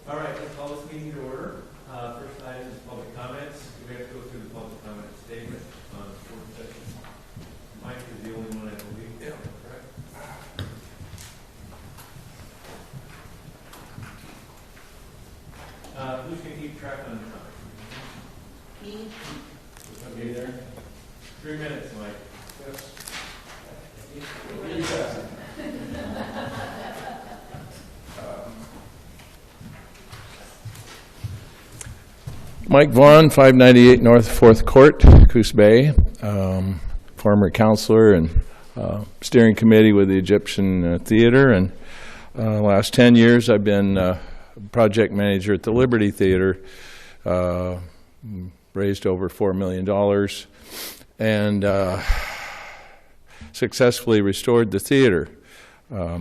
All right, let's call this meeting to order. First item is public comments. We have to go through the public comment statement on the fourth session. Mike is the only one, I believe. Yeah, correct. Who's going to keep track on the time? Me. Are you there? 3 minutes, Mike. Yes. Mike Vaughn, 598 North 4th Court, Coos Bay, former counselor and steering committee with the Egyptian Theater. And last 10 years I've been project manager at the Liberty Theater, raised over $4 million, and successfully restored the theater. I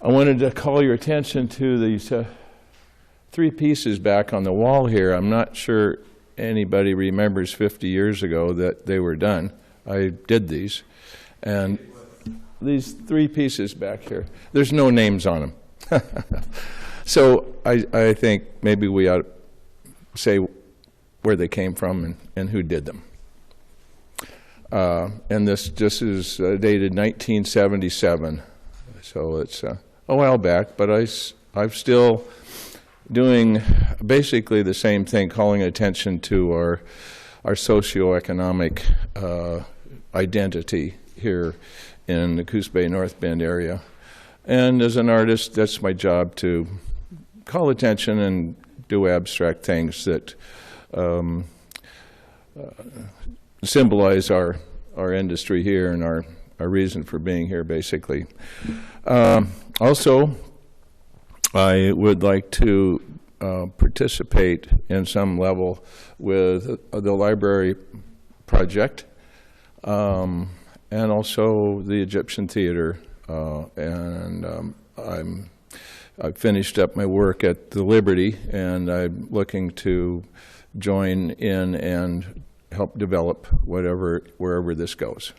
wanted to call your attention to these 3 pieces back on the wall here. I'm not sure anybody remembers 50 years ago that they were done. I did these. And these 3 pieces back here, there's no names on them. So I think maybe we ought to say where they came from and who did them. And this is dated 1977. So it's a while back, but I'm still doing basically the same thing, calling attention to our socioeconomic identity here in the Coos Bay North Bend area. And as an artist, that's my job, to call attention and do abstract things that symbolize our industry here and our reason for being here, basically. Also, I would like to participate in some level with the library project, and also the Egyptian Theater. I've finished up my work at the Liberty, and I'm looking to join in and help develop wherever this goes.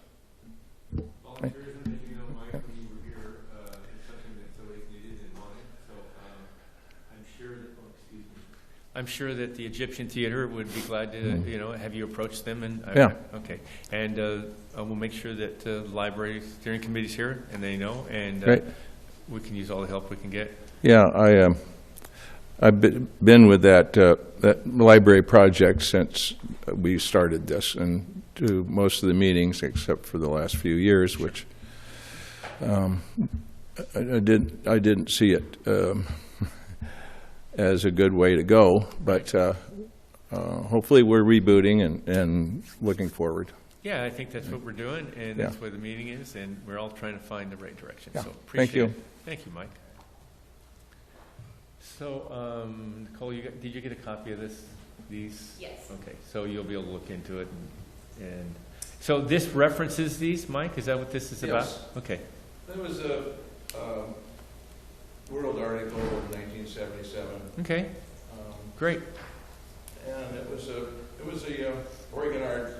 I'm sure that the Egyptian Theater would be glad to, have you approach them. And yeah. Okay. And we'll make sure that the library steering committee's here and they know, and we can use all the help we can get. Yeah, I've been with that library project since we started this, and to most of the meetings except for the last few years, which I didn't see it as a good way to go, but hopefully we're rebooting and looking forward. Yeah, I think that's what we're doing, and that's where the meeting is, and we're all trying to find the right direction. Yeah. So appreciate it. Thank you, Mike. So, Nicole, did you get a copy of these? Yes. Okay, so you'll be able to look into it, and so this references these, Mike? Is that what this is about? Okay. There was a World article in 1977. Okay. Great. And it was a Oregon Arts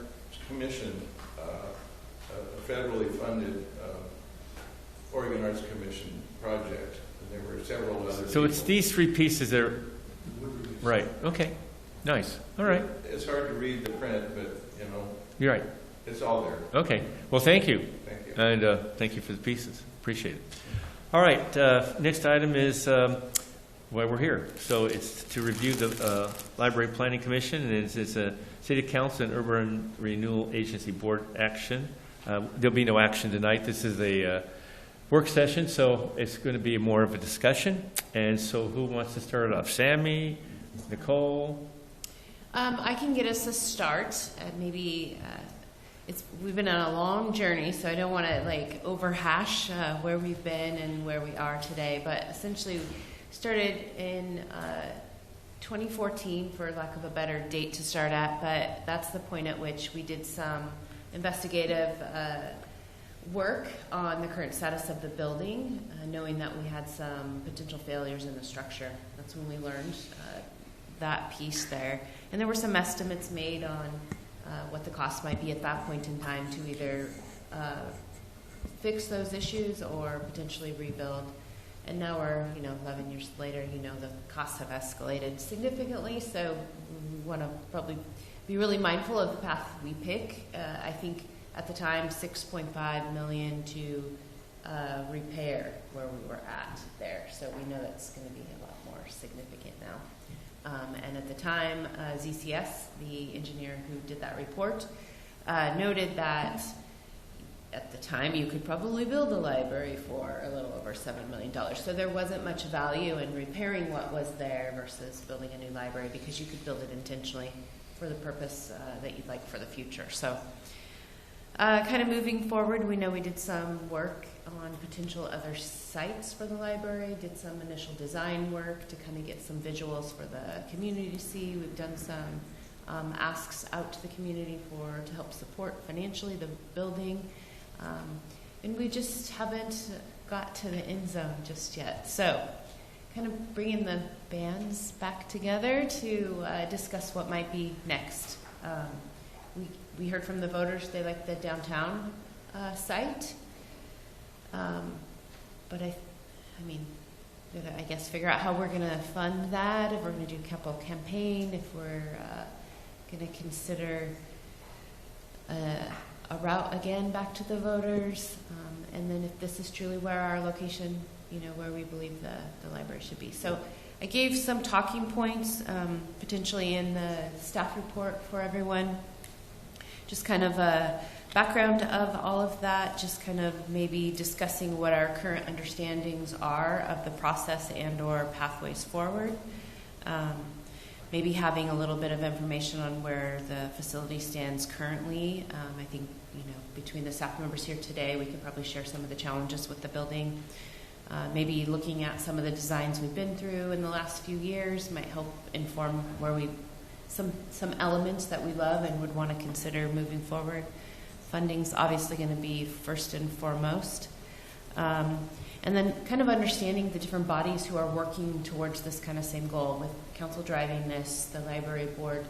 Commission, a federally funded Oregon Arts Commission project. And there were several other. So it's these 3 pieces that are right. Okay. Nice. All right. It's hard to read the print, but you're right. It's all there. Okay. Well, thank you. Thank you. And thank you for the pieces. Appreciate it. All right, next item is why we're here. So it's to review the Library Planning Commission, and it's a City Council and Urban Renewal Agency Board action. There'll be no action tonight. This is a work session, so it's going to be more of a discussion. And so who wants to start it off? Sammy? Nicole? I can get us a start. Maybe we've been on a long journey, so I don't want to overhash where we've been and where we are today. But essentially, started in 2014, for lack of a better date to start at. But that's the point at which we did some investigative work on the current status of the building, knowing that we had some potential failures in the structure. That's when we learned that piece there, and there were some estimates made on what the cost might be at that point in time to either fix those issues or potentially rebuild And now we're, 11 years later, the costs have escalated significantly, so we want to probably be really mindful of the path we pick. I think at the time, $6.5 million to repair where we were at there. So we know that's going to be a lot more significant now. And at the time, ZCS, the engineer who did that report, noted that at the time you could probably build a library for a little over $7 million. So there wasn't much value in repairing what was there versus building a new library, because you could build it intentionally for the purpose that you'd like for the future. So kind of moving forward, we know we did some work on potential other sites for the library, did some initial design work to kind of get some visuals for the community to see. We've done some asks out to the community to help support financially the building. And we just haven't got to the end zone just yet. So kind of bringing the bands back together to discuss what might be next. We heard from the voters they like the downtown site. But I guess figure out how we're going to fund that, if we're going to do capital campaign, if we're going to consider a route again back to the voters, and then if this is truly where our location, where we believe the library should be. So I gave some talking points potentially in the staff report for everyone. Just kind of a background of all of that, just kind of maybe discussing what our current understandings are of the process and or pathways forward. Maybe having a little bit of information on where the facility stands currently. I think, between the staff members here today, we could probably share some of the challenges with the building. Maybe looking at some of the designs we've been through in the last few years might help inform where some elements that we love and would want to consider moving forward. Funding's obviously going to be first and foremost. And then kind of understanding the different bodies who are working towards this kind of same goal, with council driving this, the library board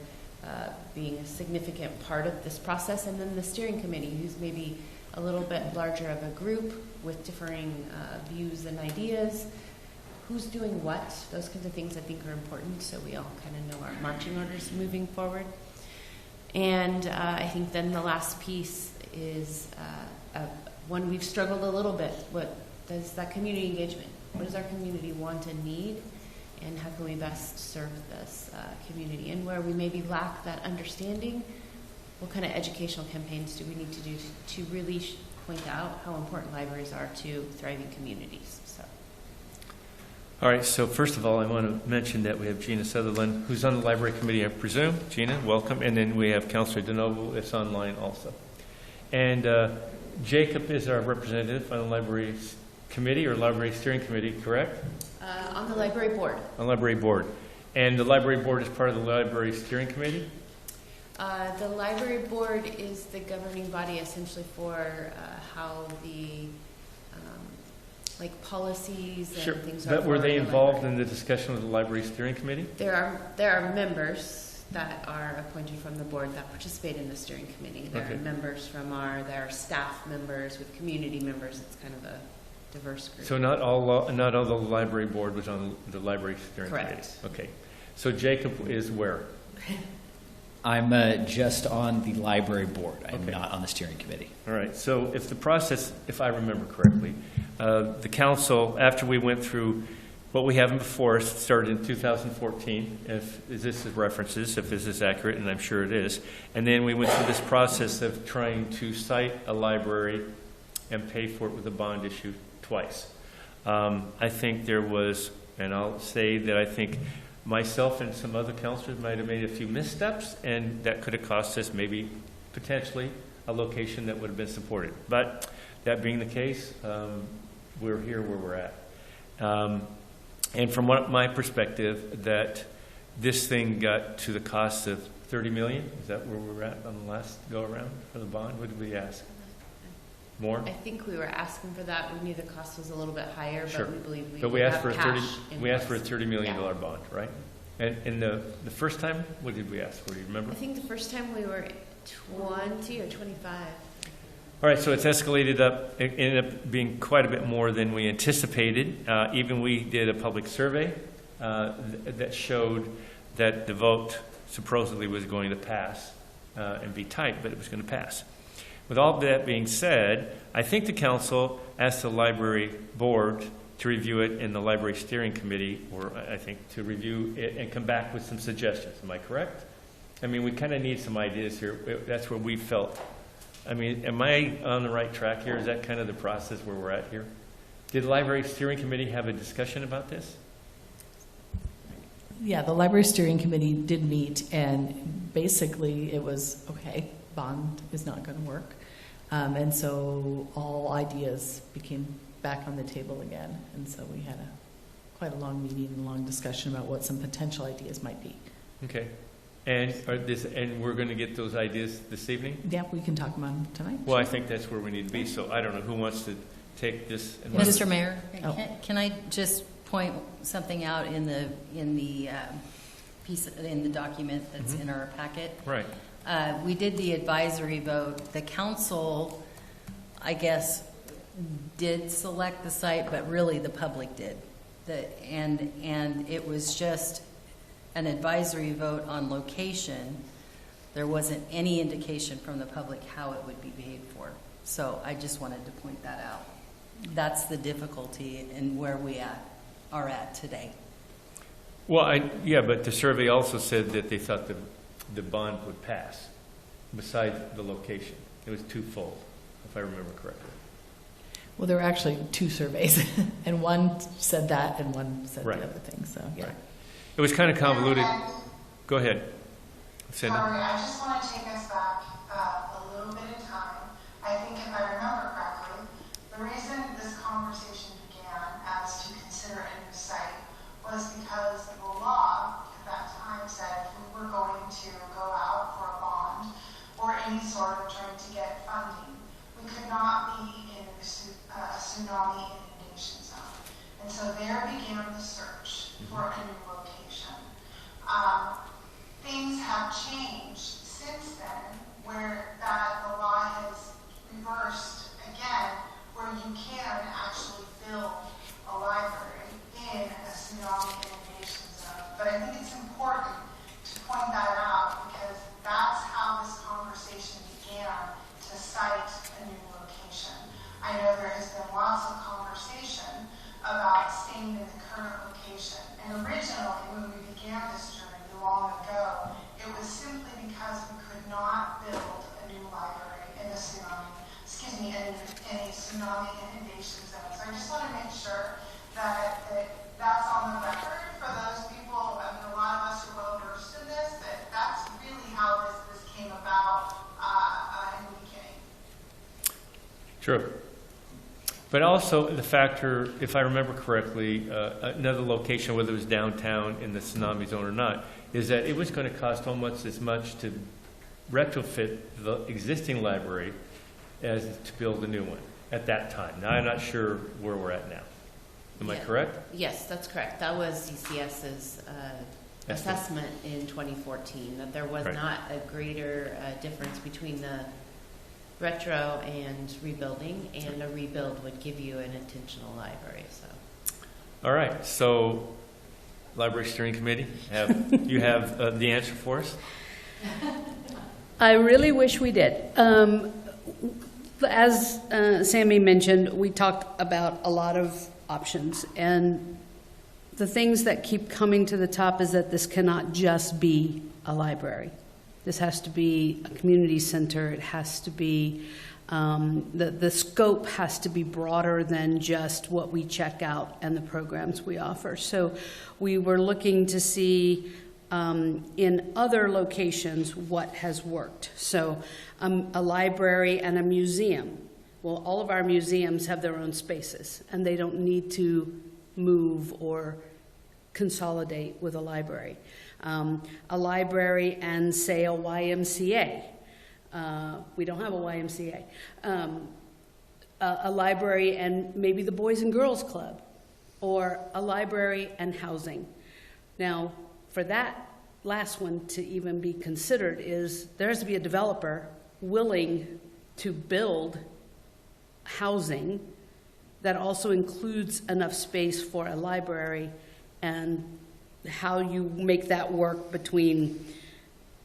being a significant part of this process, and then the steering committee, who's maybe a little bit larger of a group with differing views and ideas. Who's doing what? Those kinds of things I think are important, so we all kind of know our marching orders moving forward. And I think then the last piece is one we've struggled a little bit. What does that community engagement? What does our community want and need? And how can we best serve this community? And where we maybe lack that understanding, what kind of educational campaigns do we need to do to really point out how important libraries are to thriving communities? So. All right, so first of all, I want to mention that we have Gina Sutherland, who's on the library committee, I presume. Gina, welcome. And then we have Councilor DeNovo, that's online also. And Jacob is our representative on the library committee or library steering committee, correct? On the library board. On the library board. And the library board is part of the library steering committee? The library board is the governing body essentially for how the policies and things are. But were they involved in the discussion with the library steering committee? There are members that are appointed from the board that participate in the steering committee. There are members from there are staff members with community members. It's kind of a diverse group. So not all the library board was on the library steering committee? Correct. Okay. So Jacob is where? I'm just on the library board. I'm not on the steering committee. All right. So if the process, if I remember correctly, the council, after we went through what we have before us, started in 2014, if this is references, if this is accurate, and I'm sure it is, and then we went through this process of trying to site a library and pay for it with a bond issue twice. I think there was, and I'll say that I think myself and some other councilors might have made a few missteps, and that could have cost us maybe potentially a location that would have been supported. But that being the case, we're here where we're at. And from my perspective, that this thing got to the cost of $30 million. Is that where we were at on the last go around for the bond? What did we ask? More? I think we were asking for that. We knew the cost was a little bit higher, Sure. but we believe we But we asked for a $30 million Yeah. bond, right? And in the first time, what did we ask for? Do you remember? I think the first time we were 20 or 25. All right, so it's escalated up. It ended up being quite a bit more than we anticipated. Even we did a public survey that showed that the vote supposedly was going to pass and be tight, but it was going to pass. With all that being said, I think the council asked the library board to review it in the library steering committee, or I think to review it and come back with some suggestions. Am I correct? I mean, we kind of need some ideas here. That's where we felt. I mean, am I on the right track here? Is that kind of the process where we're at here? Did the library steering committee have a discussion about this? Yeah, the library steering committee did meet, and basically it was, okay, bond is not going to work. And so all ideas became back on the table again. And so we had quite a long meeting and a long discussion about what some potential ideas might be. Okay. And we're going to get those ideas this evening? Yeah, we can talk about them tonight. Well, I think that's where we need to be. So I don't know who wants to take this. And Mr. Mayor, Oh. can I just point something out in the piece, in the document that's in our packet? Right. We did the advisory vote. The council, I guess, did select the site, but really the public did. And it was just an advisory vote on location. There wasn't any indication from the public how it would be paid for. So I just wanted to point that out. That's the difficulty in where we are at today. Well, yeah, but the survey also said that they thought the bond would pass, besides the location. It was twofold, if I remember correctly. Well, there were actually two surveys, and one said that, and one said Right. the other thing. So, yeah. Right. It was kind of convoluted. Go ahead, Cindy. Sorry, I just want to take us back a little bit in time. I think if I remember correctly, the reason this conversation began as to consider a new site was because the law at that time said if we were going to go out for a bond or any sort of trying to get funding, we could not be in a tsunami inundation zone. And so there began the search for a new location. Things have changed since then, where the law has reversed again, where you can actually build a library in a tsunami inundation zone. But I think it's important to point that out because that's how this conversation began to cite a new location. I know there has been lots of conversation about staying in the current location. And originally, when we began this journey long ago, it was simply because we could not build a new library in a tsunami, in a tsunami inundation zone. So I just want to make sure that that's on the record for those people. I mean, a lot of us are well versed in this. That's really how this came about in the beginning. True. But also the factor, if I remember correctly, another location, whether it was downtown in the tsunami zone or not, is that it was going to cost almost as much to retrofit the existing library as to build a new one at that time. Now, I'm not sure where we're at now. Am I Yeah. correct? Yes, that's correct. That was DCS's assessment in 2014, that there was Right. not a greater difference between the retro and rebuilding, and a rebuild would give you an intentional library. So, All right. So, Library Steering Committee, you have the answer for us? I really wish we did. As Sammy mentioned, we talked about a lot of options, and the things that keep coming to the top is that this cannot just be a library. This has to be a community center. It has to be, the scope has to be broader than just what we check out and the programs we offer. So we were looking to see in other locations what has worked. So a library and a museum. Well, all of our museums have their own spaces, and they don't need to move or consolidate with a library. A library and, say, a YMCA. We don't have a YMCA. A library and maybe the Boys and Girls Club, or a library and housing. Now, for that last one to even be considered, there has to be a developer willing to build housing that also includes enough space for a library, and how you make that work between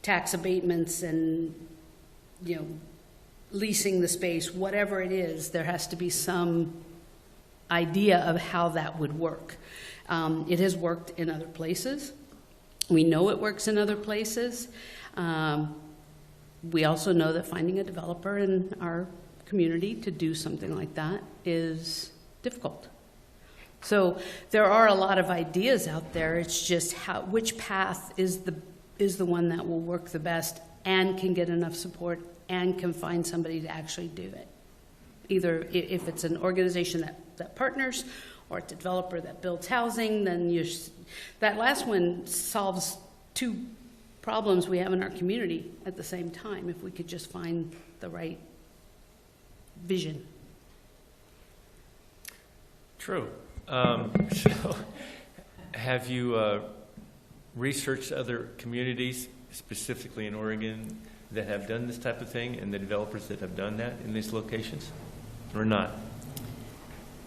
tax abatements and, you know, leasing the space, whatever it is, there has to be some idea of how that would work. It has worked in other places. We know it works in other places. We also know that finding a developer in our community to do something like that is difficult. So there are a lot of ideas out there. It's just which path is the one that will work the best and can get enough support and can find somebody to actually do it. Either if it's an organization that partners, or a developer that builds housing, then that last one solves two problems we have in our community at the same time, if we could just find the right vision. True. So have you researched other communities, specifically in Oregon, that have done this type of thing, and the developers that have done that in these locations, or not?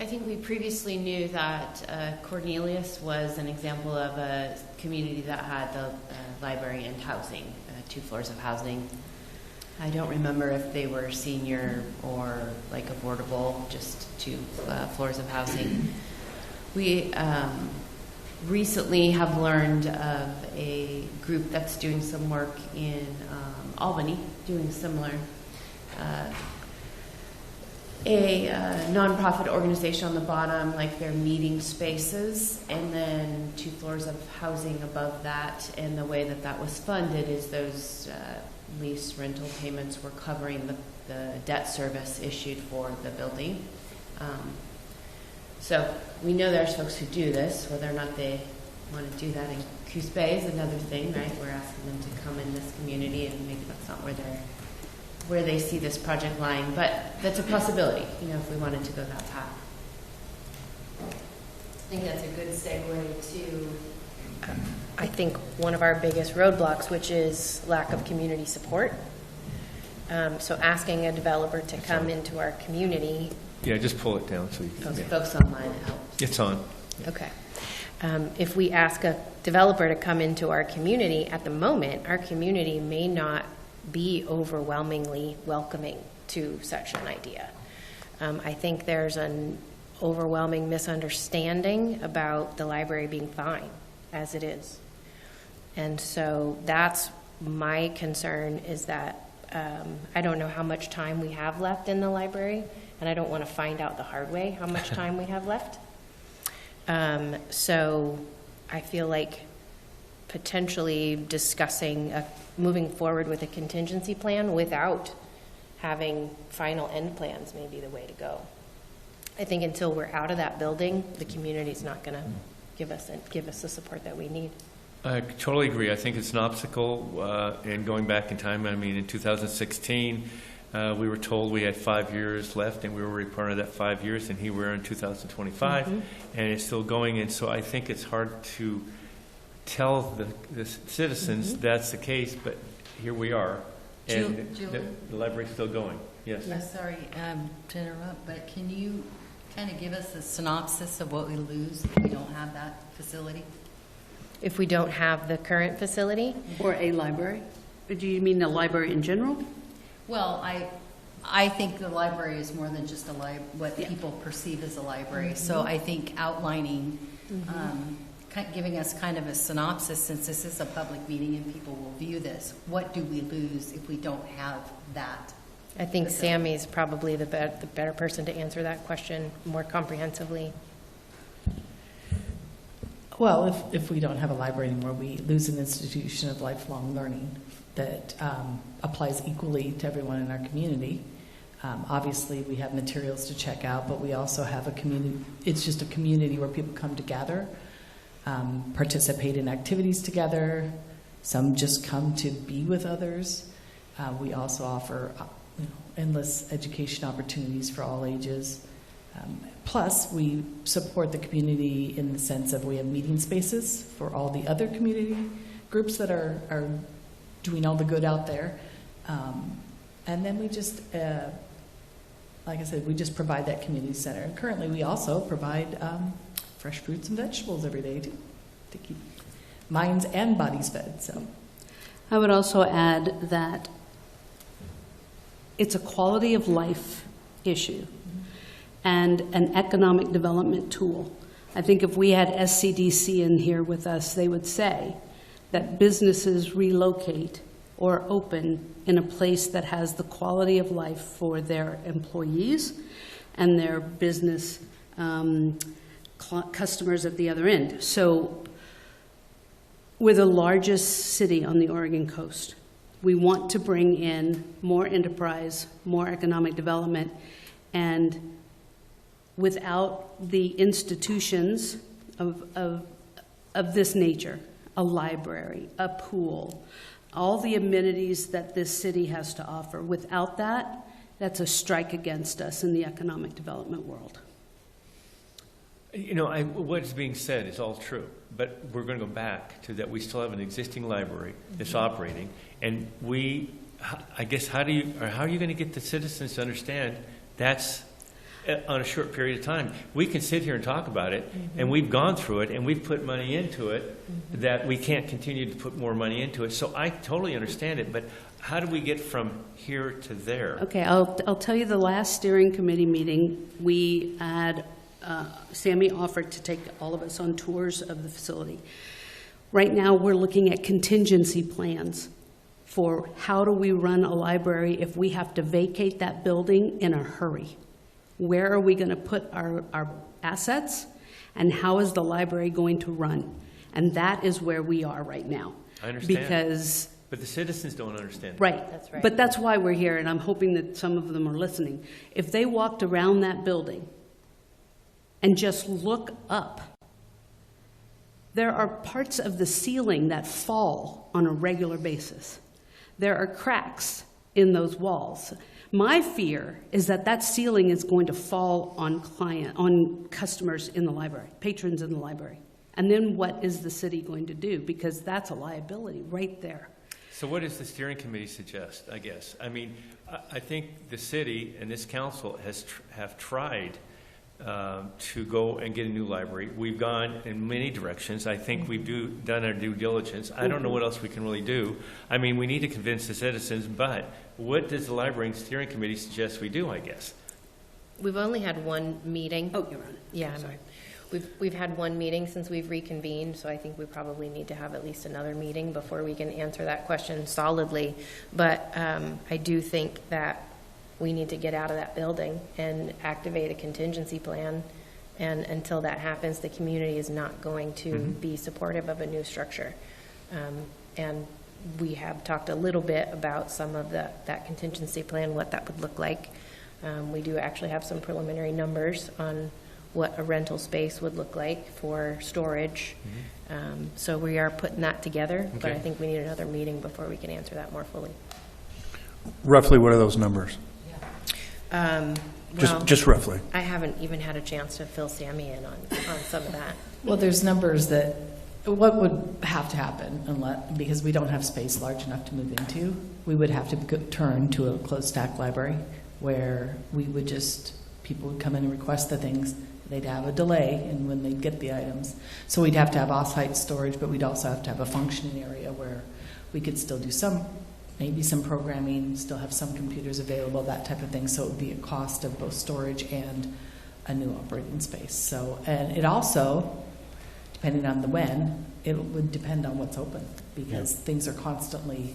I think we previously knew that Cornelius was an example of a community that had the library and housing, 2 floors of housing. I don't remember if they were senior or like affordable, just 2 floors of housing. We recently have learned of a group that's doing some work in Albany, doing similar. A nonprofit organization on the bottom, like their meeting spaces, and then 2 floors of housing above that. And the way that was funded is those lease rental payments were covering the debt service issued for the building. So we know there's folks who do this. Whether or not they want to do that in Coos Bay is another thing, right? We're asking them to come in this community, and maybe that's not where they see this project lying, but that's a possibility, if we wanted to go that path. I think that's a good segue to, I think, one of our biggest roadblocks, which is lack of community support. So asking a developer to come into our community. Yeah, just pull it down so you can. Those folks online, it helps. It's on. Okay. If we ask a developer to come into our community, at the moment, our community may not be overwhelmingly welcoming to such an idea. I think there's an overwhelming misunderstanding about the library being fine as it is. And so that's my concern, is that I don't know how much time we have left in the library, and I don't want to find out the hard way how much time we have left. So I feel like potentially discussing moving forward with a contingency plan without having final end plans may be the way to go. I think until we're out of that building, the community's not going to give us the support that we need. I totally agree. I think it's an obstacle. And going back in time, I mean, in 2016, we were told we had 5 years left, and we were part of that 5 years, and here we're in 2025, and it's still going. And so I think it's hard to tell the citizens that's the case, but here we are, and the library's still going. Yes. Sorry to interrupt, but can you kind of give us a synopsis of what we lose if we don't have that facility? If we don't have the current facility? Or a library? Do you mean the library in general? Well, I think the library is more than just what people perceive as a library. So I think outlining, giving us kind of a synopsis, since this is a public meeting and people will view this, what do we lose if we don't have that? I think Sammy's probably the better person to answer that question more comprehensively. Well, if we don't have a library anymore, we lose an institution of lifelong learning that applies equally to everyone in our community. Obviously, we have materials to check out, but we also have a community. It's just a community where people come together, participate in activities together. Some just come to be with others. We also offer endless education opportunities for all ages. Plus, we support the community in the sense of we have meeting spaces for all the other community groups that are doing all the good out there. And then we just like I said, we just provide that community center. And currently, we also provide fresh fruits and vegetables every day to keep minds and bodies fed. So, I would also add that it's a quality of life issue and an economic development tool. I think if we had SCDC in here with us, they would say that businesses relocate or open in a place that has the quality of life for their employees and their business customers at the other end. So we're the largest city on the Oregon coast. We want to bring in more enterprise, more economic development, and without the institutions of this nature, a library, a pool, all the amenities that this city has to offer, without that, that's a strike against us in the economic development world. You know, what's being said is all true, but we're going to go back to that we still have an existing library that's operating, and I guess, how are you going to get the citizens to understand that's on a short period of time? We can sit here and talk about it, and we've gone through it, and we've put money into it, that we can't continue to put more money into it. So I totally understand it, but how do we get from here to there? Okay, I'll tell you the last steering committee meeting, we had, Sammy offered to take all of us on tours of the facility. Right now, we're looking at contingency plans for how do we run a library if we have to vacate that building in a hurry. Where are we going to put our assets, and how is the library going to run? And that is where we are right now. I understand. Because, but the citizens don't understand. right. That's right. But that's why we're here, and I'm hoping that some of them are listening. If they walked around that building and just look up, there are parts of the ceiling that fall on a regular basis. There are cracks in those walls. My fear is that that ceiling is going to fall on customers in the library, patrons in the library. And then what is the city going to do? Because that's a liability right there. So what does the steering committee suggest, I guess? I mean, I think the city and this council have tried to go and get a new library. We've gone in many directions. I think we've done our due diligence. I don't know what else we can really do. I mean, we need to convince the citizens, but what does the library and steering committee suggest we do, I guess? We've only had one meeting. Oh, you're on. Yeah, I'm right. We've had one meeting since we've reconvened, so I think we probably need to have at least another meeting before we can answer that question solidly. But I do think that we need to get out of that building and activate a contingency plan. And until that happens, the community is not going to be supportive of a new structure. And we have talked a little bit about some of that contingency plan, what that would look like. We do actually have some preliminary numbers on what a rental space would look like for storage. So we are putting that together, but I think we need another meeting before we can answer that more fully. Roughly, what are those numbers? Well, Just roughly. I haven't even had a chance to fill Sammy in on some of that. well, there's numbers that what would have to happen because we don't have space large enough to move into. We would have to turn to a closed stack library where we would people would come in and request the things. They'd have a delay in when they'd get the items. So we'd have to have off-site storage, but we'd also have to have a functioning area where we could still do maybe some programming, still have some computers available, that type of thing. So it would be a cost of both storage and a new operating space. So, and it also, depending on it would depend on what's open because things are constantly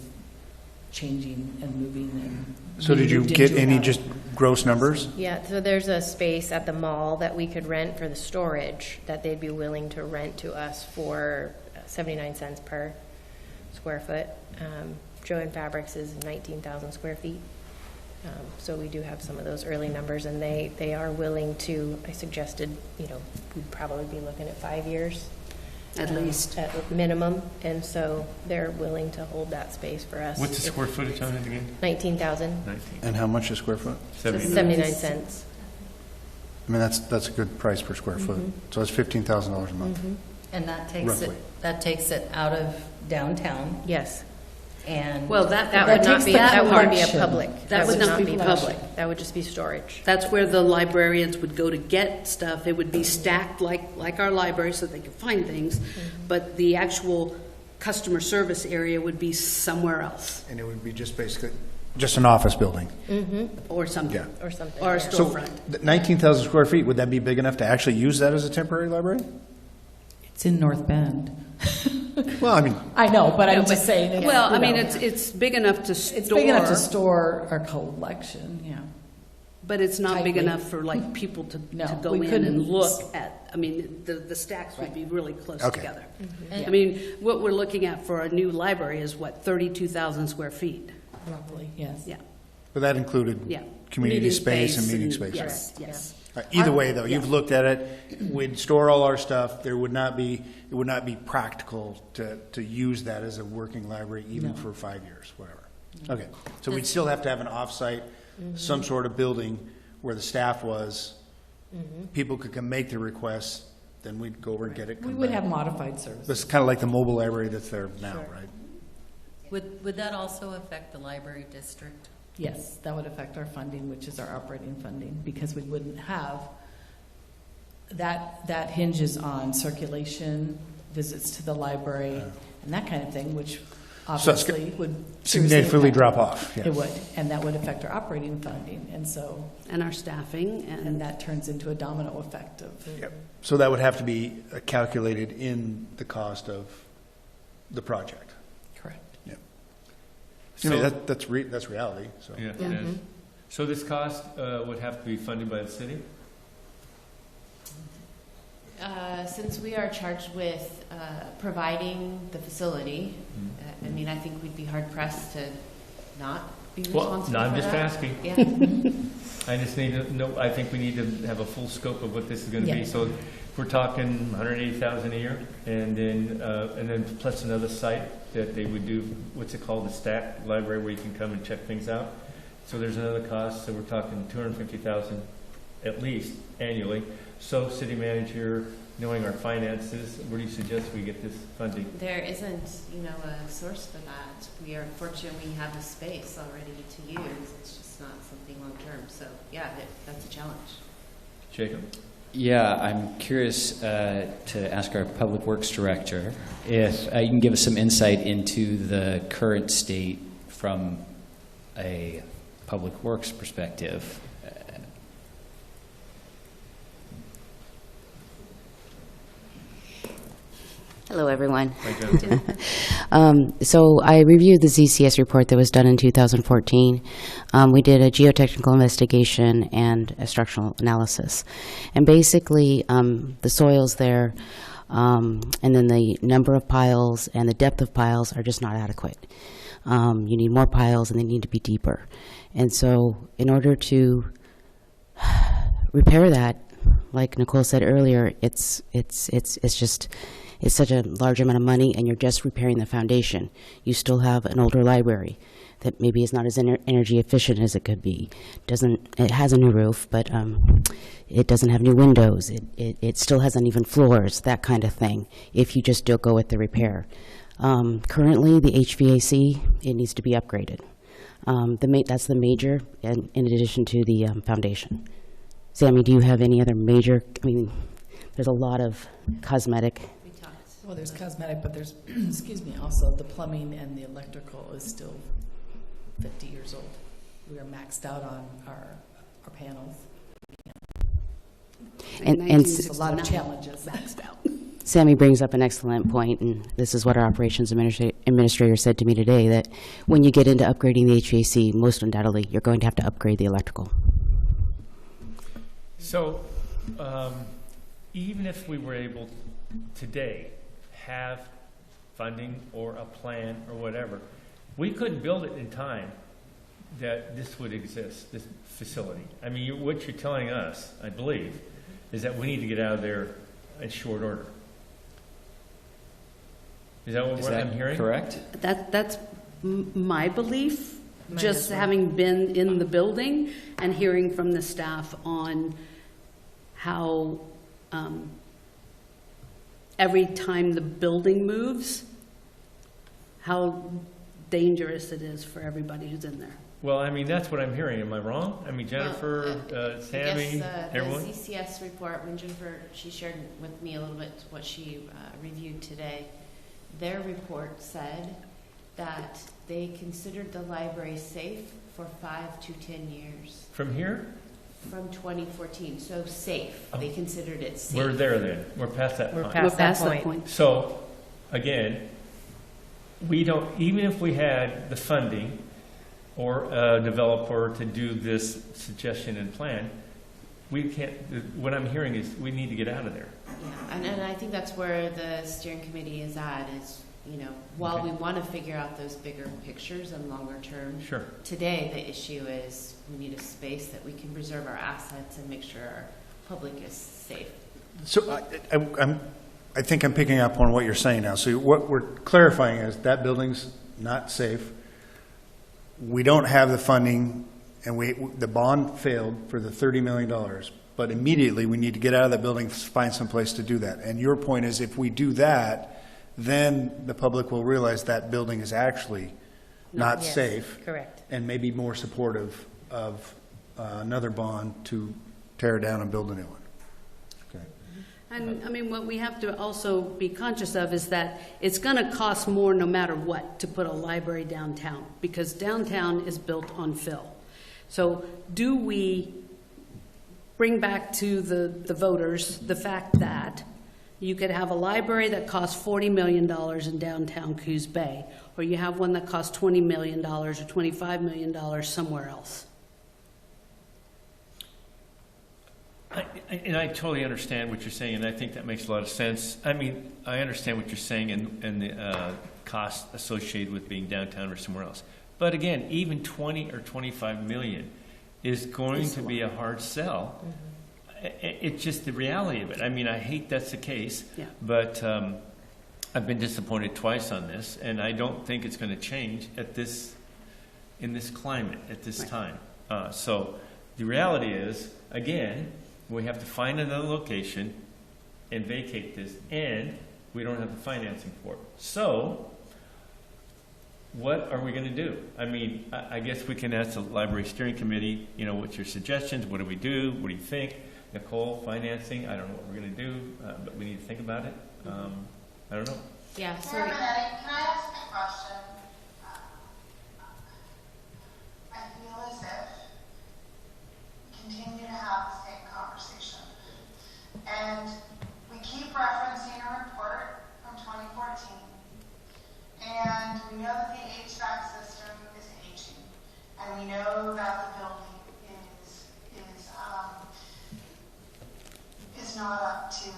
changing and moving. And So did you get any just gross numbers? Yeah, so there's a space at the mall that we could rent for the storage that they'd be willing to rent to us for 79 cents per square foot. Joanne Fabrics is 19,000 square feet. So we do have some of those early numbers, and they are willing to, I suggested, we'd probably be looking at 5 years. At least. At minimum, and so they're willing to hold that space for us. What's the square footage on it again? 19,000. 19. And how much a square foot? So 79 cents. I mean, that's a good price per square foot. So that's $15,000 a month. And that Roughly. takes it out of downtown. Yes. And Well, that That would would not not be, be, that wouldn't be a collection. public. That would not be public. That would just be storage. that's where the librarians would go to get stuff. It would be stacked like our library so they could find things. But the actual customer service area would be somewhere else And it would be just basically, just an office building. or something. Yeah. Or something. Or a yeah. So storefront. 19,000 square feet, would that be big enough to actually use that as a temporary library? It's in North Bend. Well, I mean, I know, but I'm No, just saying. it's, Well, I you mean, know, it's big enough to store. it's big enough to store our collection, yeah. But it's not big tightly. enough for like people to No, go we in couldn't and s- look at. I mean, the stacks would be really close Okay. together. Yeah. I mean, what we're looking at for a new library is what, 32,000 square feet? Roughly, yes. Yeah, but that included yeah. community space and meeting space. Yes, yes. Either way, though, you've Yeah. looked at it, we'd store all our stuff, it would not be practical to use that as a working library even No. for 5 years, whatever. Okay, so we'd still have to have an off-site, some sort of building where the staff was, people could come make the requests, then we'd go over and get it. We come would back. have modified services. It's kind of like the mobile library that's there now, right? would that also affect the library district? Yes, that would affect our funding, which is our operating funding, because we wouldn't have, that hinges on circulation, visits to the library, and that kind of thing, which So it's obviously would seriously Significantly affect- drop off, yes. It would, and that would affect our operating funding, and so, And our staffing and that turns into a domino effect of, Yep. So that would have to be calculated in the cost of the project. correct. I mean, So- that's reality, so. Yeah, it is. So this cost would have to be funded by the city? Since we are charged with providing the facility, I mean, I think we'd be hard pressed to not be Well, responsible no, I'm for just that. asking. Yeah. I just need to know, I think we need to have a full scope of what this is gonna be. Yeah. So if we're talking 180,000 a year, and then plus another site that they would do, what's it called, the stack library where you can come and check things out. So there's another cost, so we're talking 250,000 at least annually. So city manager, knowing our finances, where do you suggest we get this funding? There isn't, a source for that. We are fortunate we have the space already to use. It's just not something long-term. So, yeah, that's a challenge. Jacob? Yeah, I'm curious to ask our Public Works Director if you can give us some insight into the current state from a Public Works perspective. Hello, everyone. Hi, Joe. So I reviewed the ZCS report that was done in 2014. We did a geotechnical investigation and a structural analysis. And basically, the soils there, and then the number of piles and the depth of piles are just not adequate. You need more piles and they need to be deeper. And so in order to repair that, like Nicole said earlier, it's such a large amount of money, and you're just repairing the foundation. You still have an older library that maybe is not as energy efficient as it could be. It has a new roof, but it doesn't have new windows. It still has uneven floors, that kind of thing, if you just don't go with the repair. Currently, the HVAC, it needs to be upgraded. That's the major, in addition to the foundation. Sammy, do you have any other major, there's a lot of cosmetic. Well, there's cosmetic, but there's, excuse me, also the plumbing and the electrical is still 50 years old. We are maxed out on our panels. And There's a lot of challenges. Maxed out. Sammy brings up an excellent point, and this is what our operations administrator said to me today, that when you get into upgrading the HVAC, most undoubtedly, you're going to have to upgrade the electrical. So, even if we were able today have funding or a plan or whatever, we couldn't build it in time that this would exist, this facility. I mean, what you're telling us, I believe, is that we need to get out of there in short order. Is that what I'm hearing? Correct? That's my belief, Mine just as well. having been in the building and hearing from the staff on how every time the building moves, how dangerous it is for everybody who's in there. Well, I mean, that's what I'm hearing. Am I wrong? I mean, Jennifer, Sammy, I guess, everyone? the CCS report, when Jennifer, she shared with me a little bit what she reviewed today. Their report said that they considered the library safe for 5 to 10 years. From here? From 2014, so safe. They considered it safe. We're there then. We're past that We're point. past We're that past that point. point. So, again, we don't, even if we had the funding or a developer to do this suggestion and plan, we can't, what I'm hearing is we need to get out of there. Yeah, and I think that's where the steering committee is at, is, you know, while Okay. we want to figure out those bigger pictures and longer term, Sure. today the issue is we need a space that we can preserve our assets and make sure our public is safe. So I think I'm picking up on what you're saying now. So what we're clarifying is that building's not safe. We don't have the funding, and the bond failed for the $30 million, but immediately we need to get out of that building, find some place to do that. And your point is, if we do that, then the public will realize that building is actually not Yes, safe, correct. and maybe more supportive of another bond to tear it down and build a new one. Okay. And, I mean, what we have to also be conscious of is that it's going to cost more no matter what to put a library downtown, because downtown is built on fill. So do we bring back to the voters the fact that you could have a library that costs $40 million in downtown Coos Bay, or you have one that costs $20 million or $25 million somewhere else? And I totally understand what you're saying, and I think that makes a lot of sense. I mean, I understand what you're saying and the cost associated with being downtown or somewhere else. But again, even 20 or 25 million is going to be a hard sell. It's just the reality of it. I mean, I hate that's the case, Yeah. but I've been disappointed twice on this, and I don't think it's going to change in this climate at this time. So the reality is, again, we have to find another location and vacate this, and we don't have the financing for it. So what are we going to do? I mean, I guess we can ask the library steering committee, you know, what's your suggestions? What do we do? What do you think? Nicole, financing, I don't know what we're going to do, but we need to think about it. I don't know. Yeah, so Chairman Eddie, can I ask a question? I feel as if we continue to have the same conversation. And we keep referencing a report from 2014. And we know that the HVAC system is aging. And we know that the building is not up to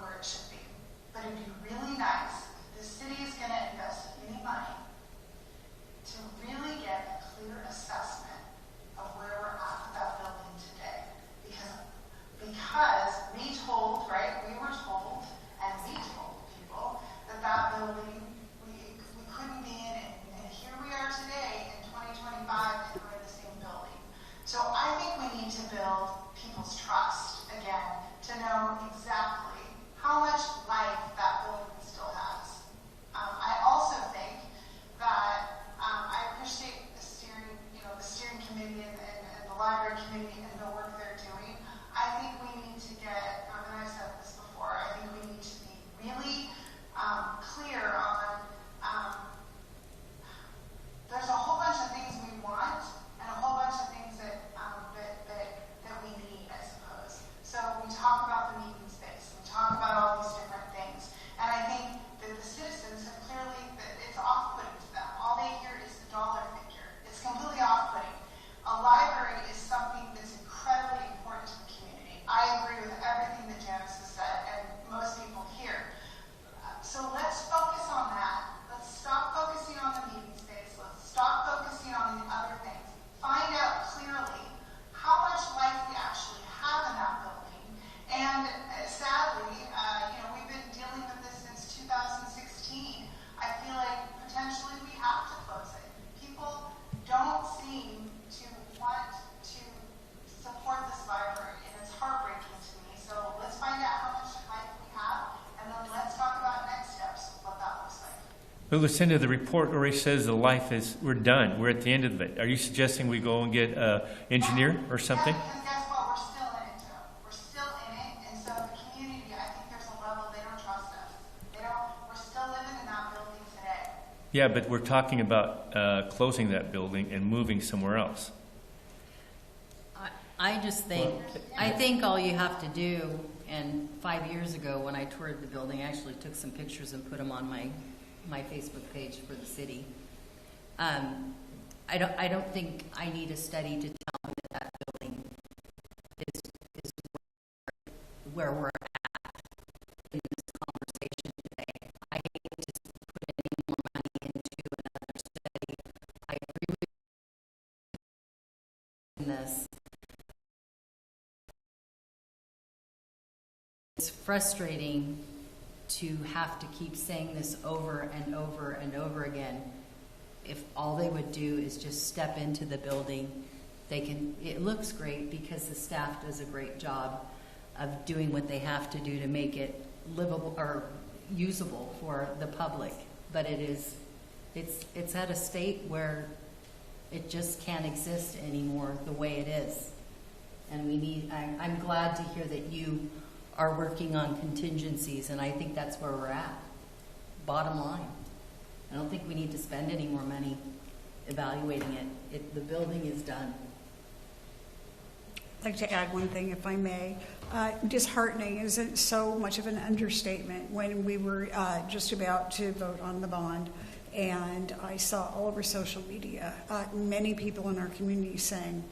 where it should be. But it'd be really nice if the city is going to invest any money to really get a clear assessment of where we're at with that building today. Because we told, right, we were told, and we told people that that building, we couldn't be in it. And here we are today in 2025 and we're in the same building. So I think we need to build people's trust again to know exactly how much life that building is But Lucinda, the report already says the life is, we're done, we're at the end of it. Are you suggesting we go and get an engineer or something? Yeah, because guess what, we're still in it, Joe. We're still in it, and so the community, I think there's a level, they don't trust us. We're still living in that building today. Yeah, but we're talking about closing that building and moving somewhere else. I just think, I think all you have to do, and 5 years ago when I toured the building, I actually took some pictures and put them on my Facebook page for the city. I don't think I need a study to tell me that building is where we're at in this conversation today. I hate to put any more money into another study. I agree with you in this. It's frustrating to have to keep saying this over and over and over again. If all they would do is just step into the building, it looks great because the staff does a great job of doing what they have to do to make it livable or usable for the public. But it's at a state where it just can't exist anymore the way it is. And I'm glad to hear that you are working on contingencies, and I think that's where we're at. Bottom line. I don't think we need to spend any more money evaluating it. The building is done. I'd like to add one thing, if I may. Disheartening isn't so much of an understatement. When we were just about to vote on the bond, and I saw all over social media, many people in our community saying,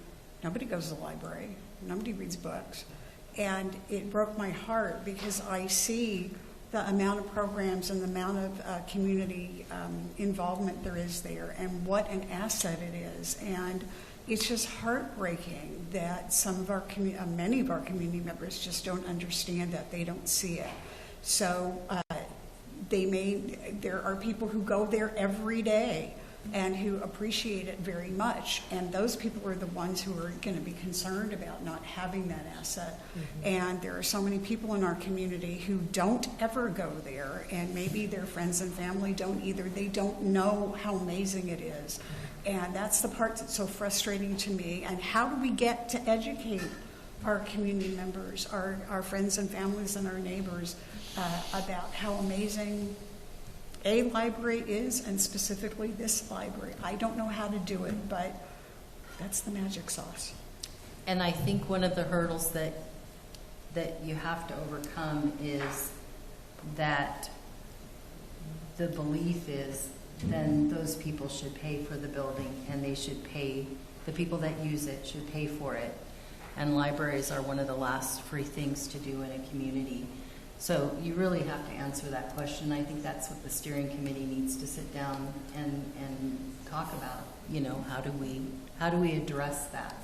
nobody goes to the library, nobody reads books. And it broke my heart because I see the amount of programs and the amount of community involvement there is there and what an asset it is. And it's just heartbreaking that many of our community members just don't understand that. They don't see it. So there are people who go there every day and who appreciate it very much. And those people are the ones who are going to be concerned about not having that asset. Mm-hmm. And there are so many people in our community who don't ever go there, and maybe their friends and family don't either. They don't know how amazing it is. And that's the part that's so frustrating to me. And how do we get to educate our community members, our friends and families and our neighbors about how amazing a library is, and specifically this library? I don't know how to do it, but that's the magic sauce. And I think one of the hurdles that you have to overcome is that the belief is then those people should pay for the building, and they should pay, the people that use it should pay for it. And libraries are one of the last free things to do in a community. So you really have to answer that question. I think that's what the steering committee needs to sit down and talk about. You know, how do we address that?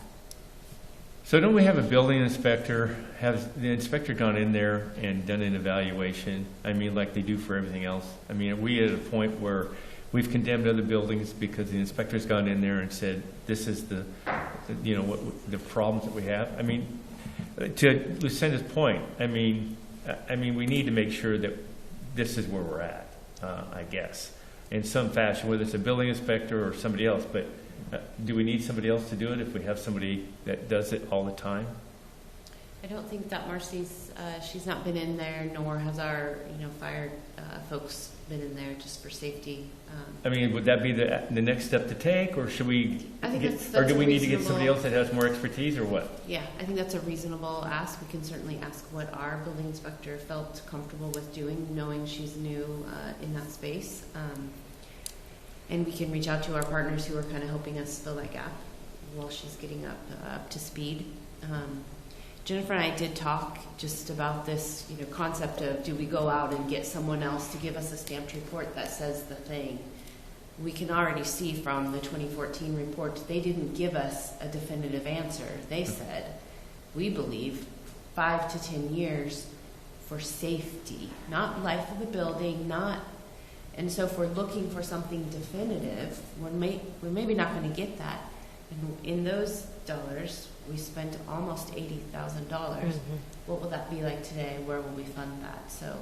So don't we have a building inspector? Has the inspector gone in there and done an evaluation? I mean, like they do for everything else. I mean, are we at a point where we've condemned other buildings because the inspector's gone in there and said, this is the the problems that we have? I mean, to Lucinda's point, I mean, we need to make sure that this is where we're at, I guess, in some fashion, whether it's a building inspector or somebody else. But do we need somebody else to do it if we have somebody that does it all the time? I don't think that Marcy's, she's not been in there, nor has our, fire folks been in there just for safety. I mean, would that be the next step to take, or should we? I think that's or do we need to get reasonable. somebody else that has more expertise, or what? Yeah, I think that's a reasonable ask. We can certainly ask what our building inspector felt comfortable with doing, knowing she's new in that space. And we can reach out to our partners who are kind of helping us fill that gap while she's getting up to speed. Jennifer and I did talk just about this, concept of, do we go out and get someone else to give us a stamped report that says the thing? We can already see from the 2014 report, they didn't give us a definitive answer. They said, we believe 5 to 10 years for safety, not life of the building, and so if we're looking for something definitive, we're maybe not going to get that. And in those dollars, we spent almost $80,000. Mm-hmm. What will that be like today? Where will we fund that? So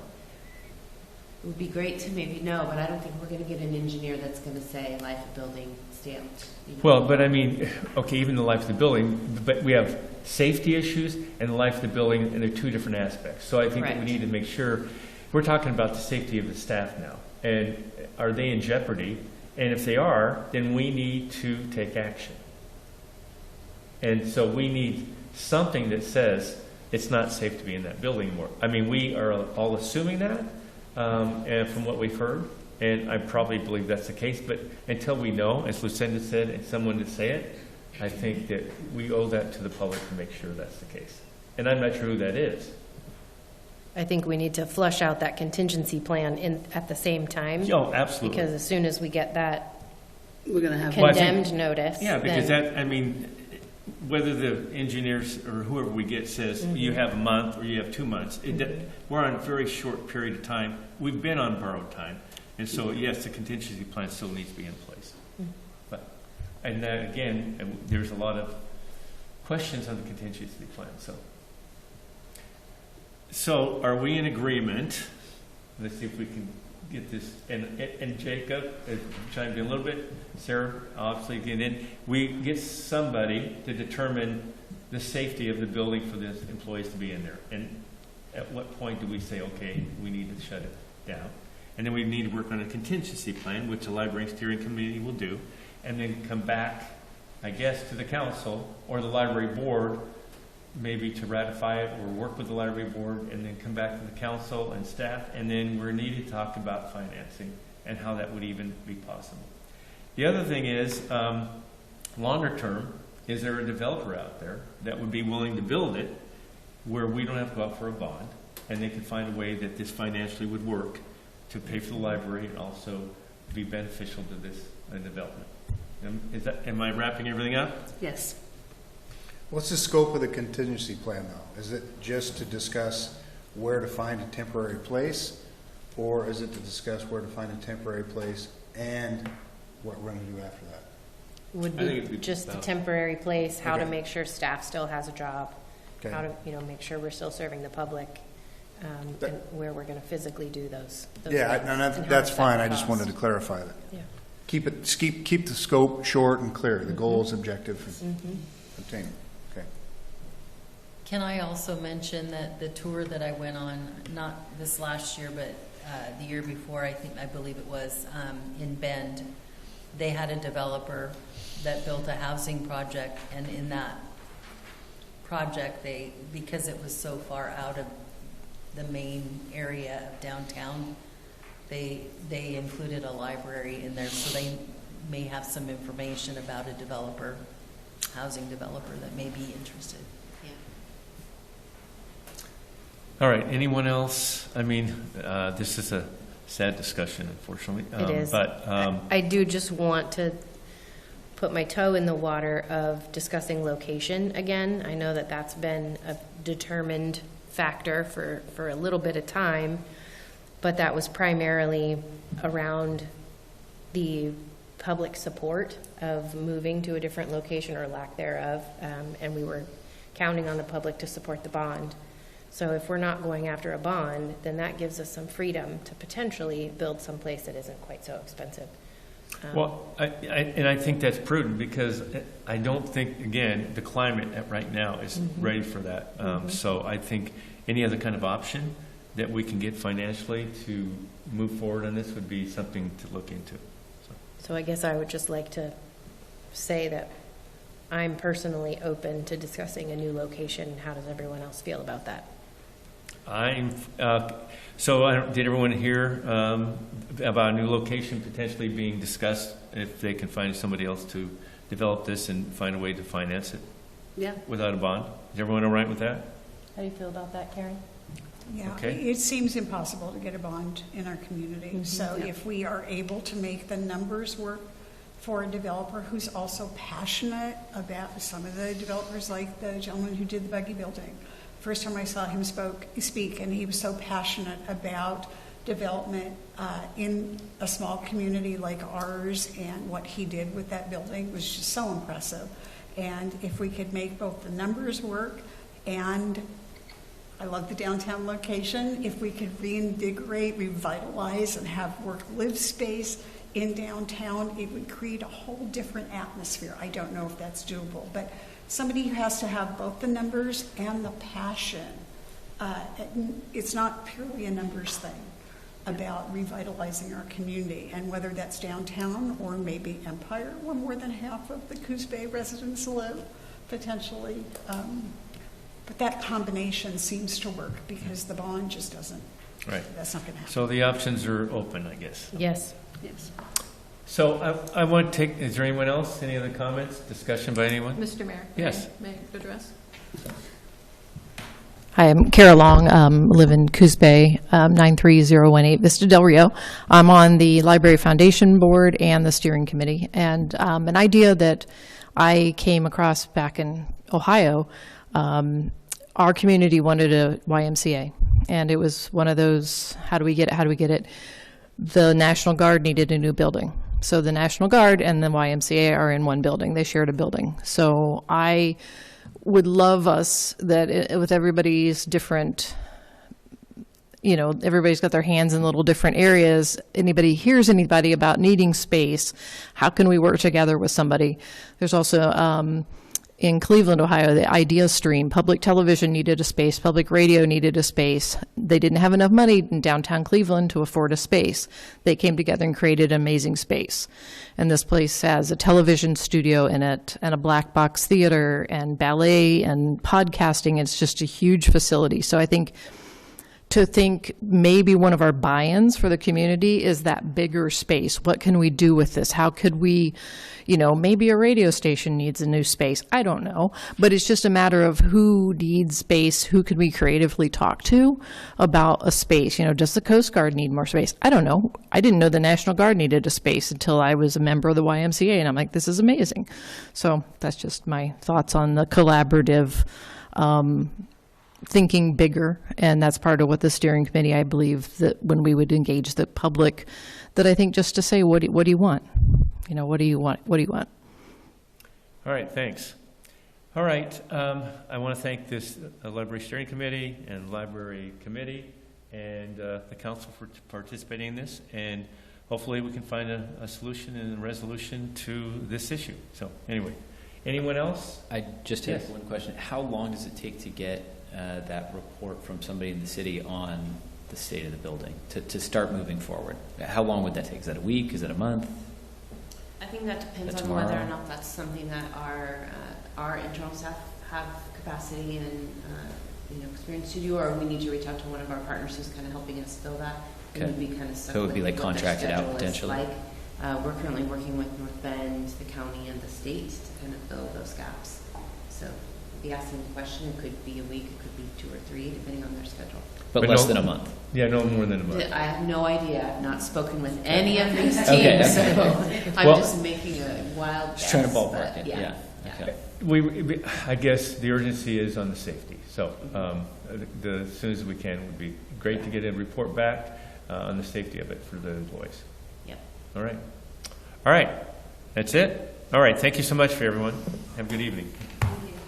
It would be great to maybe know, but I don't think we're gonna get an engineer that's gonna say life of building stamped. You know? Well, but I mean, okay, even the life of the building, but we have safety issues and the life of the building, and they're two different aspects. So I think that we Correct. need to make sure, we're talking about the safety of the staff now. And are they in jeopardy? And if they are, then we need to take action. And so we need something that says it's not safe to be in that building anymore. I mean, we are all assuming that, and from what we've heard, and I probably believe that's the case, but until we know, as Lucinda said, and someone to say it, I think that we owe that to the public to make sure that's the case. And I'm not sure who that is. I think we need to flush out that contingency plan at the same time. Oh, absolutely. Because as soon as we get that We're going to have. Well, I think- condemned notice. Yeah, because then- that, I mean, whether the engineers or whoever we get says you have a month or you have 2 months, we're on a very short period of time. We've been on borrowed time. And so, yes, the contingency plan still needs to be in place. But, and then again, there's a lot of questions on the contingency plan, so. So are we in agreement? Let's see if we can get this, and Jacob, chimed in a little bit, Sarah, obviously get in. We get somebody to determine the safety of the building for the employees to be in there. And at what point do we say, okay, we need to shut it down? And then we need to work on a contingency plan, which the library steering committee will do, and then come back, I guess, to the council or the library board, maybe to ratify it or work with the library board, and then come back to the council and staff, and then we're needed to talk about financing and how that would even be possible. The other thing is, longer term, is there a developer out there that would be willing to build it where we don't have to go out for a bond, and they can find a way that this financially would work to pay for the library and also be beneficial to this development. Am I wrapping everything up? Yes. What's the scope of the contingency plan, though? Is it just to discuss where to find a temporary place, or is it to discuss where to find a temporary place and what we're going to do after that? Would I think it'd be be just the about- temporary place, how to Okay. make sure staff still has a job, Okay. how to, make sure we're still serving the public, That- and where we're going to physically do those Yeah, things, and and how that's much that fine. would I just cost. wanted to clarify that. Yeah. Keep the scope short and clear. The goals, objective, and obtaining. Okay. Can I also mention that the tour that I went on, not this last year, but the year before, I believe it was, in Bend, they had a developer that built a housing project, and in that project, because it was so far out of the main area of downtown, they included a library in there, so they may have some information about a housing developer that may be interested. All right, anyone else? I mean, this is a sad discussion, unfortunately. It is. But, I do just want to put my toe in the water of discussing location again. I know that that's been a determined factor for a little bit of time, but that was primarily around the public support of moving to a different location or lack thereof, and we were counting on the public to support the bond. So if we're not going after a bond, then that gives us some freedom to potentially build someplace that isn't quite so expensive. well, I think that's prudent because I don't think, again, the climate right now is ready for that. So I think any other kind of option that we can get financially to move forward on this would be something to look into. So I guess I would just like to say that I'm personally open to discussing a new location. How does everyone else feel about that? Did everyone hear about a new location potentially being discussed if they can find somebody else to develop this and find a way to finance it Yeah. without a bond? Is everyone all right with that? How do you feel about that, Karen? Yeah, Okay. it seems impossible to get a bond in our community. So if we are able to make the numbers work for a developer who's also passionate about, some of the developers, like the gentleman who did the buggy building. First time I saw him speak, and he was so passionate about development in a small community like ours, and what he did with that building was just so impressive. And if we could make both the numbers work and I love the downtown location. If we could reinvigorate, revitalize, and have work-live space in downtown, it would create a whole different atmosphere. I don't know if that's doable, but somebody who has to have both the numbers and the passion. It's not purely a numbers thing about revitalizing our community, and whether that's downtown or maybe Empire, where more than half of the Coos Bay residents live, potentially. But that combination seems to work because the bond just doesn't. Right. That's not going to happen. So the options are open, I guess. Yes. Yes. So I want to take, is there anyone else? Any other comments, discussion by anyone? Mr. Mayor? Yes. May I address? Hi, I'm Kara Long, live in Coos Bay, 93018 Vista Del Rio. I'm on the Library Foundation Board and the Steering Committee. And an idea that I came across back in Ohio, our community wanted a YMCA. And it was one of those, how do we get it? The National Guard needed a new building. So the National Guard and the YMCA are in one building. They shared a building. So I would love us that with everybody's different, everybody's got their hands in little different areas. Anybody hears anybody about needing space, how can we work together with somebody? There's also in Cleveland, Ohio, the Idea Stream. Public television needed a space. Public radio needed a space. They didn't have enough money in downtown Cleveland to afford a space. They came together and created an amazing space. And this place has a television studio in it and a black box theater and ballet and podcasting. It's just a huge facility. So I think maybe one of our buy-ins for the community is that bigger space. What can we do with this? How could we, maybe a radio station needs a new space. I don't know. But it's just a matter of who needs space, who can we creatively talk to about a space. Does the Coast Guard need more space? I don't know. I didn't know the National Guard needed a space until I was a member of the YMCA, and I'm like, this is amazing. So that's just my thoughts on the collaborative thinking bigger, and that's part of what the steering committee, I believe, that when we would engage the public, that I think just to say, what do you want? What do you want? What do you want? All right, thanks. All right, I want to thank this Library Steering Committee and Library Committee and the Council for participating in this, and hopefully we can find a solution and a resolution to this issue. So anyway, anyone else? I just have one question. How long does it take to get that report from somebody in the city on the state of the building to start moving forward? How long would that take? Is that a week? Is that a month? I think that depends on Tomorrow? whether or not that's something that our internal staff have capacity and experience to do, or we need to reach out to one of our partners who's kind of helping us fill that. Okay. And we'd be kind of stuck So it would be with like what their contracted out schedule is potentially? like. We're currently working with North Bend, the county, and the state to kind of fill those gaps. So be asking the question, it could be a week, it could be 2 or 3, depending on their schedule. But less than a month? Yeah, no more than a month. I have no idea. I've not spoken with any of these teams, Okay. so I'm Well, just making a wild guess. Just trying to ballpark but it, yeah. yeah. Okay. I guess the urgency is on the safety. So as soon as we can, it would be great to get a report back on the safety of it for the employees. Yep. All right. All right. That's it. All right. Thank you so much for everyone. Have a good evening.